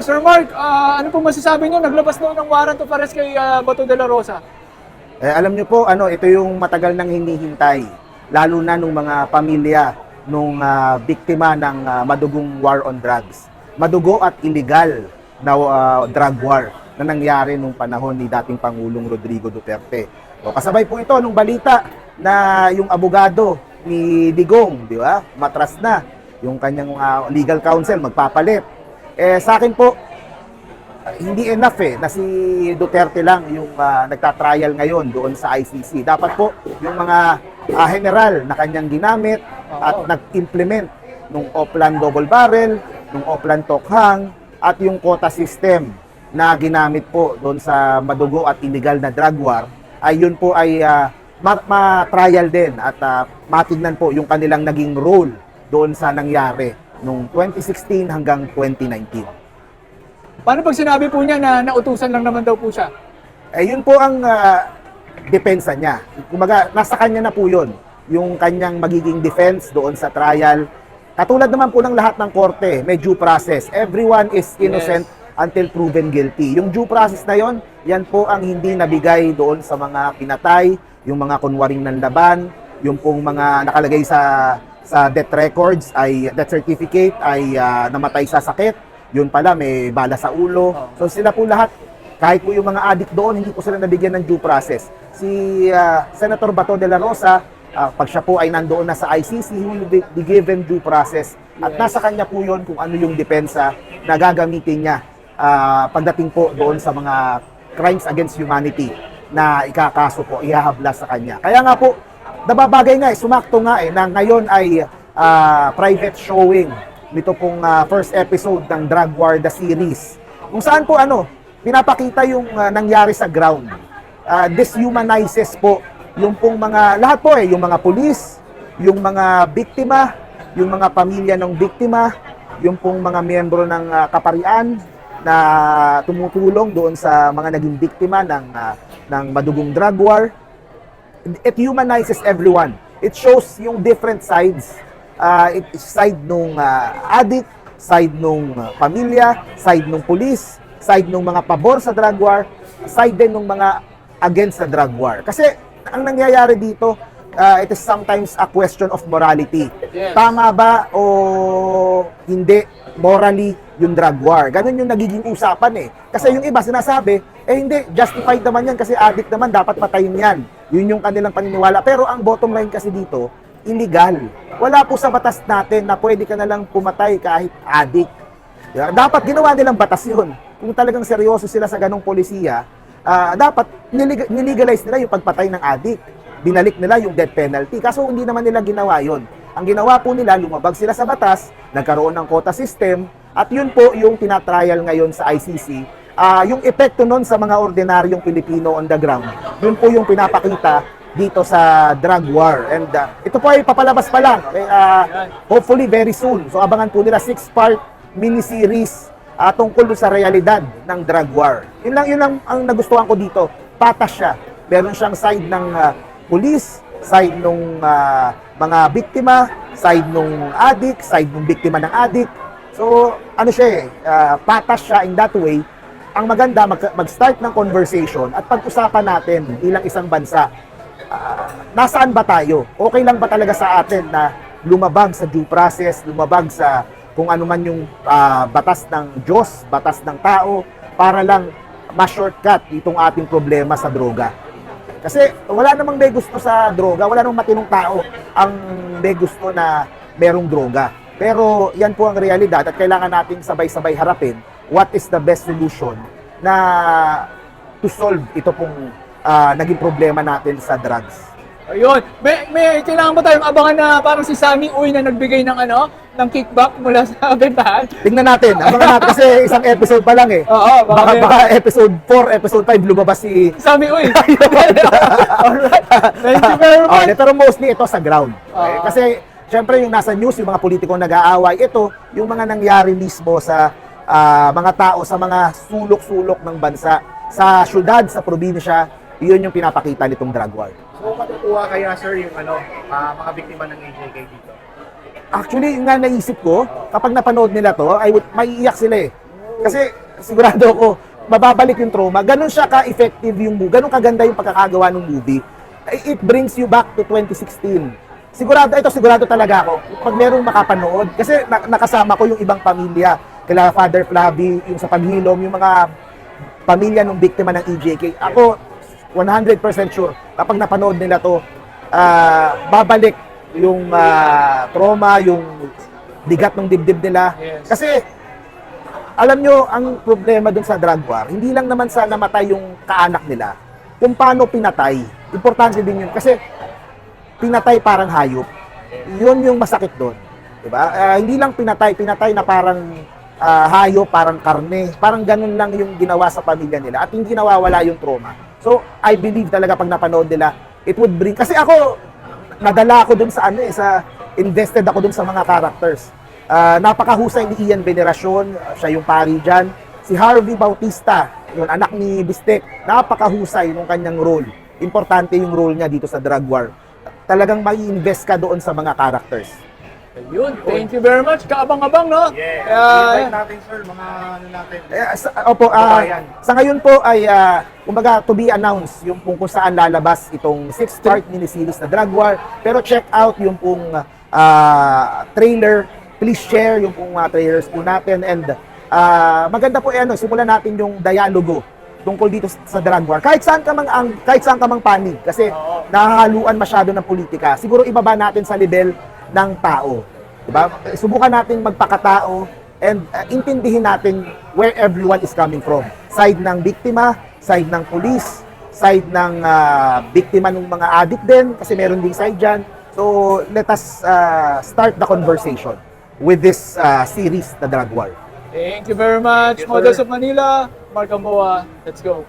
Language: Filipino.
Sir Mark, ano po masasabi niyo? Naglabas noon ng warrant of arrest kay Bato de la Rosa. Alam niyo po, ito yung matagal nang hinihintay, lalo na nung mga pamilya nung biktima ng madugong war on drugs. Madugo at illegal na drug war na nangyari nung panahon ni dating Pangulong Rodrigo Duterte. O, kasabay po ito nung balita na yung abogado ni Digong, di ba? Matras na yung kanyang legal counsel, magpapalit. Sa akin po, hindi enough na si Duterte lang yung nagtatrial ngayon doon sa ICC. Dapat po yung mga general na kanyang ginamit at nag-implement nung Oplan double barrel, nung Oplan tokhang, at yung quota system na ginamit po doon sa madugo at illegal na drug war, ay yun po ay ma-trial din at matignan po yung kanilang naging role doon sa nangyari noong 2016 hanggang 2019. Paano pag sinabi po niya na nautusan lang naman daw po siya? Yun po ang depensa niya. Kumbaga, nasa kanya na po yun. Yung kanyang magiging defense doon sa trial. Katulad naman po ng lahat ng korte, may due process. Everyone is innocent until proven guilty. Yung due process na yon, yan po ang hindi nabigay doon sa mga pinatay, yung mga kunwaring nanlaban, yung pong mga nakalagay sa death records, ay death certificate ay namatay sa sakit. Yun pala, may bala sa ulo. So sila po lahat, kahit po yung mga addict doon, hindi po sila nabigyan ng due process. Si Senator Bato de la Rosa, pag siya po ay nandoon na sa ICC, he will be given due process. At nasa kanya po yun kung ano yung depensa na gagamitin niya pagdating po doon sa mga crimes against humanity na ikakaso po, ihahabla sa kanya. Kaya nga po, nababagay nga sumakto nga na ngayon ay private showing nito pong first episode ng Drug War the series. Kung saan po pinapakita yung nangyari sa ground. Dishumanizes po yung pong mga, lahat po yung mga pulis, yung mga biktima, yung mga pamilya ng biktima, yung pong mga miyembro ng kaparian na tumutulong doon sa mga naging biktima ng madugong drug war. It humanizes everyone. It shows yung different sides. Side nung addict, side nung pamilya, side nung police, side nung mga pabor sa drug war, side din nung mga against sa drug war. Kasi ang nangyayari dito, it is sometimes a question of morality. Yes. Tama ba o hindi morally yung drug war? Ganun yung nagiging usapan Kasi yung iba sinasabi, hindi, justified naman yan kasi addict naman, dapat patayin yan. Yun yung kanilang paniniwala. Pero ang bottom line kasi dito, illegal. Wala po sa batas natin na pwede ka na lang pumatay kahit addict. Dapat ginawa nilang batas yun. Kung talagang seryoso sila sa ganong polisiya, dapat nilegalize nila yung pagpatay ng addict. Binalik nila yung death penalty. Kaso hindi naman nila ginawa yun. Ang ginawa po nila, lumabag sila sa batas, nagkaroon ng quota system, at yun po yung tinatrial ngayon sa ICC. Yung epekto nun sa mga ordinaryong Pilipino on the ground, yun po yung pinapakita dito sa drug war. And ito po ay papalabas pa lang. Hopefully very soon. So abangan po nila 6-part miniseries tungkol sa realidad ng drug war. Yun lang ang nagustuhan ko dito. Patas siya. Meron siyang side ng police, side nung mga biktima, side nung addict, side nung biktima ng addict. So patas siya in that way. Ang maganda, mag-start ng conversation at pag-usapan natin bilang isang bansa, nasaan ba tayo? Okay lang ba talaga sa atin na lumabag sa due process, lumabag sa kung ano man yung batas ng Diyos, batas ng tao, para lang ma-shortcut itong ating problema sa droga? Kasi wala namang may gusto sa droga, wala namang matinong tao ang may gusto na merong droga. Pero yan po ang realidad at kailangan nating sabay-sabay harapin what is the best solution na to solve ito pong naging problema natin sa drugs. Ayun. May kailangan ba tayong abangan na parang si Sammy Uy na nagbigay ng ng kickback mula sa bentahan? Tingnan natin. Abangan natin kasi isang episode pa lang Oo, baka episode 4, episode 5 lumabas si Sammy Uy. Alright. Thank you very much. Pero mostly ito sa ground. Kasi syempre yung nasa news, yung mga politikong nag-aaway, ito yung mga nangyari mismo sa mga tao sa mga sulok-sulok ng bansa, sa syudad, sa probinsya, yun yung pinapakita nitong drug war. So, matutuwa kaya sir yung mga biktima ng AJK dito? Actually, yung nga naisip ko, kapag napanood nila to, maiiyak sila Kasi sigurado ako, mababalik yung trauma. Ganun siya ka-effective yung movie. Ganun kaganda yung pagkakagawa ng movie. It brings you back to 2016. Sigurado talaga ako. Pag merong makapanood, kasi nakasama ko yung ibang pamilya. Kila Father Flavi, yung sa paghilom, yung mga pamilya ng biktima ng EJK. Ako, 100% sure, kapag napanood nila to, babalik yung trauma, yung bigat ng dibdib nila. Yes. Kasi, alam nyo, ang problema dun sa drug war, hindi lang naman sa namatay yung kaanak nila, kung paano pinatay. Importante din yun. Kasi, pinatay parang hayop. Yun yung masakit doon. Diba? Hindi lang pinatay na parang hayop, parang karne. Parang ganun lang yung ginawa sa pamilya nila at hindi nawawala yung trauma. So, I believe talaga pag napanood nila, it would bring, kasi ako, nadala ako dun sa invested ako dun sa mga characters. Napakahusay ni Ian Veneracion, siya yung pari dyan. Si Harvey Bautista, yung anak ni Bistek, napakahusay nung kanyang role. Importante yung role niya dito sa drug war. Talagang mai-invest ka doon sa mga characters. Ayun, thank you very much. Kaabang-abang, no? Yeah. Invite natin, sir, mga ano natin. Sa ngayon po ay, kumbaga, to be announced yung kung saan lalabas itong 6-part miniseries na Drug War. Pero check out yung pong trailer. Please share yung pong trailers po natin. And maganda po, simulan natin yung dialogo tungkol dito sa drug war. Kahit saan ka mang panig, kasi nahahaluan masyado ng politika. Siguro ibaba natin sa level ng tao. Diba? Subukan natin magpakatao and intindihin natin where everyone is coming from. Side ng biktima, side ng police, side ng biktima ng mga addict din, kasi meron ding side dyan. So, let us start the conversation with this series, The Drug War. Thank you very much, Yes, sir. Models of Manila, Mark Gamboa. Let's go.